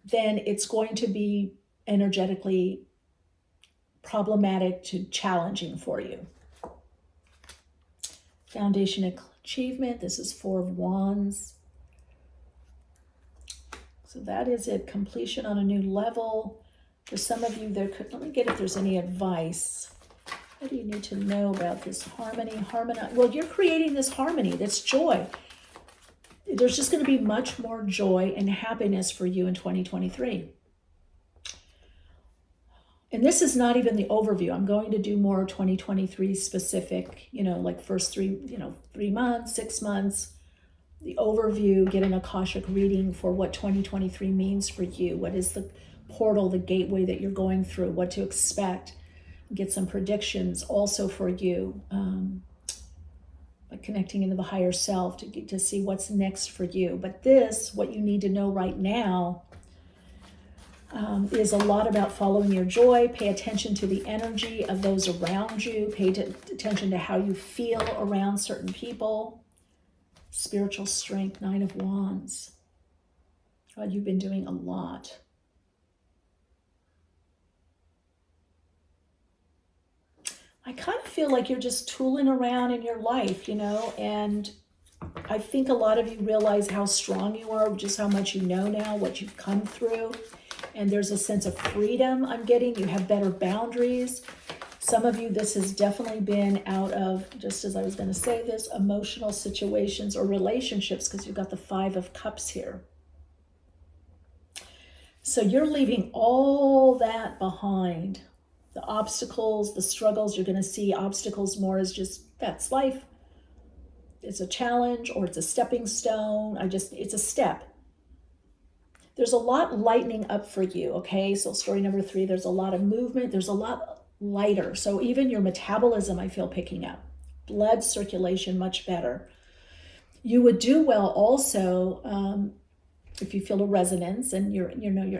then it's going to be energetically problematic to challenging for you. Foundation achievement. This is 4 of Wands. So that is it. Completion on a new level. For some of you, let me get if there's any advice. What do you need to know about this harmony? Well, you're creating this harmony, this joy. There's just going to be much more joy and happiness for you in 2023. And this is not even the overview. I'm going to do more 2023 specific, like first 3 months, 6 months, the overview, get an Akashic reading for what 2023 means for you. What is the portal, the gateway that you're going through, what to expect. Get some predictions also for you, by connecting into the higher self to see what's next for you. But what you need to know right now, is a lot about following your joy. Pay attention to the energy of those around you. Pay attention to how you feel around certain people. Spiritual strength, 9 of Wands. God, you've been doing a lot. I kind of feel like you're just tooling around in your life, and I think a lot of you realize how strong you are, just how much you know now, what you've come through. And there's a sense of freedom I'm getting. You have better boundaries. Some of you, this has definitely been out of, just as I was going to say this, emotional situations or relationships, because you've got the 5 of Cups here. So you're leaving all that behind. The obstacles, the struggles, you're going to see obstacles more as just, that's life. It's a challenge or it's a stepping stone. It's a step. There's a lot lightening up for you, okay? So story number 3, there's a lot of movement. There's a lot lighter. So even your metabolism, I feel picking up. Blood circulation, much better. You would do well also if you feel a resonance and you're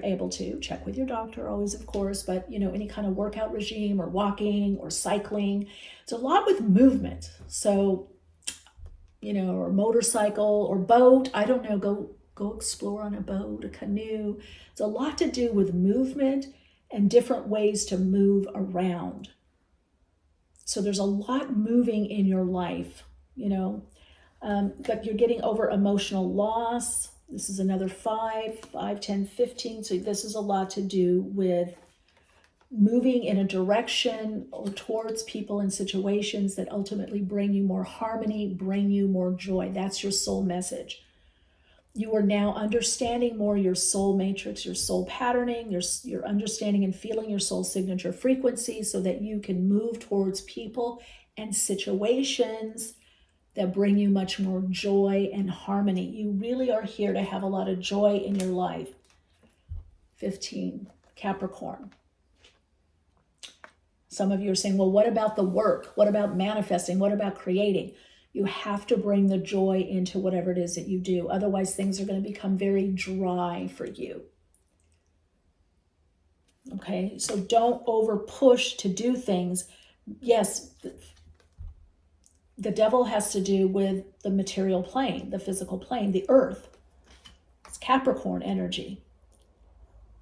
able to check with your doctor always, of course, but any kind of workout regime or walking or cycling. It's a lot with movement. So, or motorcycle or boat, I don't know, go explore on a boat, a canoe. It's a lot to do with movement and different ways to move around. So there's a lot moving in your life, but you're getting over emotional loss. This is another 5, 10, 15. So this is a lot to do with moving in a direction or towards people and situations that ultimately bring you more harmony, bring you more joy. That's your soul message. You are now understanding more your soul matrix, your soul patterning, your understanding and feeling your soul signature frequency so that you can move towards people and situations that bring you much more joy and harmony. You really are here to have a lot of joy in your life. 15, Capricorn. Some of you are saying, well, what about the work? What about manifesting? What about creating? You have to bring the joy into whatever it is that you do. Otherwise, things are going to become very dry for you. Okay, so don't over push to do things. Yes, the devil has to do with the material plane, the physical plane, the earth. It's Capricorn energy.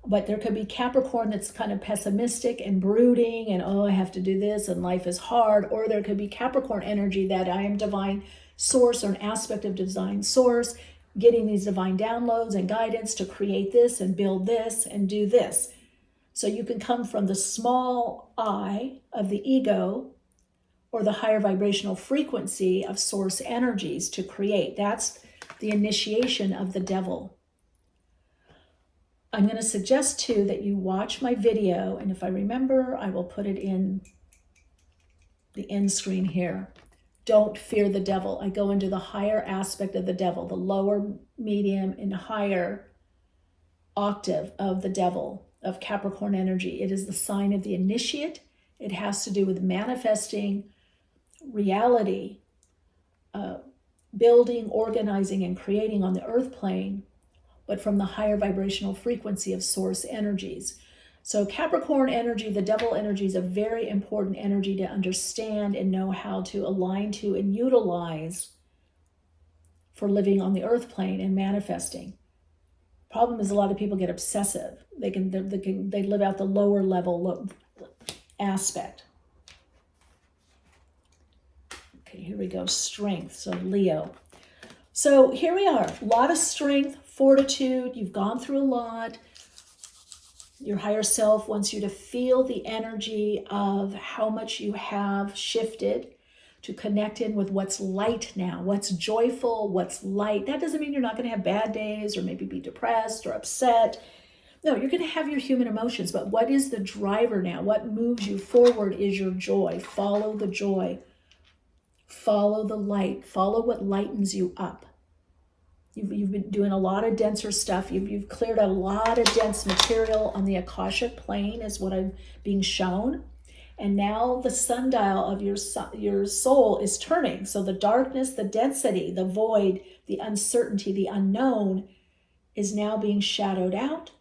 But there could be Capricorn that's kind of pessimistic and brooding and, oh, I have to do this and life is hard. Or there could be Capricorn energy that I am divine source or an aspect of divine source. getting these divine downloads and guidance to create this and build this and do this. So you can come from the small I of the ego or the higher vibrational frequency of source energies to create. That's the initiation of the devil. I'm going to suggest too that you watch my video, and if I remember, I will put it in the end screen here. Don't fear the devil. I go into the higher aspect of the devil, the lower, medium, and higher octave of the devil, of Capricorn energy. It is the sign of the initiate. It has to do with manifesting reality, building, organizing, and creating on the earth plane, but from the higher vibrational frequency of source energies. So Capricorn energy, the devil energy, is a very important energy to understand and know how to align to and utilize for living on the earth plane and manifesting. Problem is, a lot of people get obsessive. They live out the lower level aspect. Okay, here we go. Strength. So Leo. So here we are. A lot of strength, fortitude. You've gone through a lot. Your higher self wants you to feel the energy of how much you have shifted to connect in with what's light now, what's joyful, what's light. That doesn't mean you're not going to have bad days or maybe be depressed or upset. No, you're going to have your human emotions, but what is the driver now? What moves you forward is your joy. Follow the joy. Follow the light. Follow what lightens you up. You've been doing a lot of denser stuff. You've cleared out a lot of dense material on the Akashic plane is what I'm being shown. And now the sundial of your soul is turning. So the darkness, the density, the void, the uncertainty, the unknown is now being shadowed out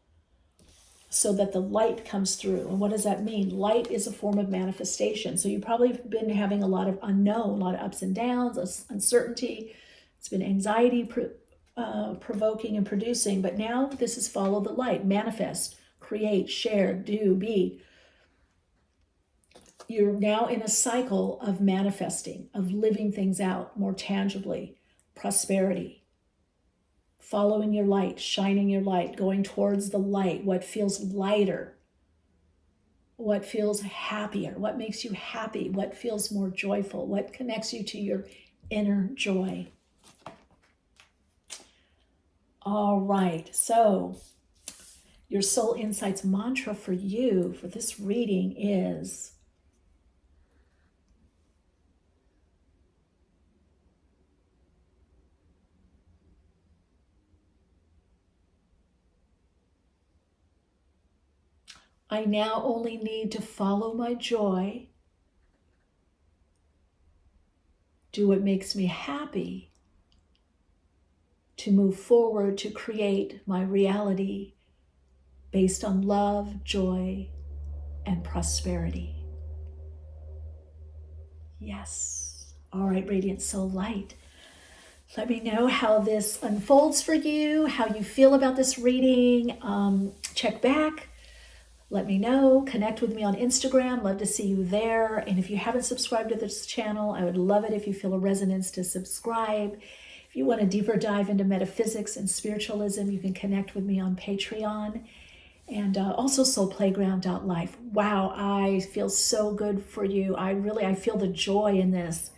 so that the light comes through. And what does that mean? Light is a form of manifestation. So you've probably been having a lot of unknown, a lot of ups and downs, uncertainty. It's been anxiety provoking and producing, but now this is follow the light, manifest, create, share, do, be. You're now in a cycle of manifesting, of living things out more tangibly, prosperity, following your light, shining your light, going towards the light, what feels lighter, what feels happier, what makes you happy, what feels more joyful, what connects you to your inner joy. All right, so your Soul Insights mantra for you for this reading is, I now only need to follow my joy, do what makes me happy, to move forward to create my reality based on love, joy, and prosperity. Yes. All right, Radiant Soul Light. Let me know how this unfolds for you, how you feel about this reading. Check back. Let me know. Connect with me on Instagram. Love to see you there. And if you haven't subscribed to this channel, I would love it if you feel a resonance to subscribe. If you want a deeper dive into metaphysics and spiritualism, you can connect with me on Patreon and also soulplayground.life. Wow, I feel so good for you. I feel the joy in this.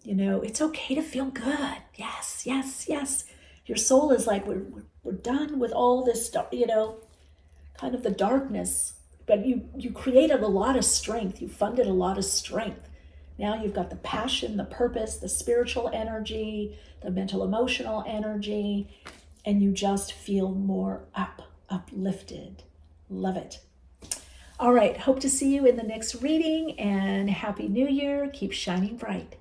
You know, it's okay to feel good. Yes, yes, yes. Your soul is like, we're done with all this stuff, you know, kind of the darkness. But you created a lot of strength. You funded a lot of strength. Now you've got the passion, the purpose, the spiritual energy, the mental emotional energy, and you just feel more uplifted. Love it. All right, hope to see you in the next reading, and Happy New Year. Keep shining bright.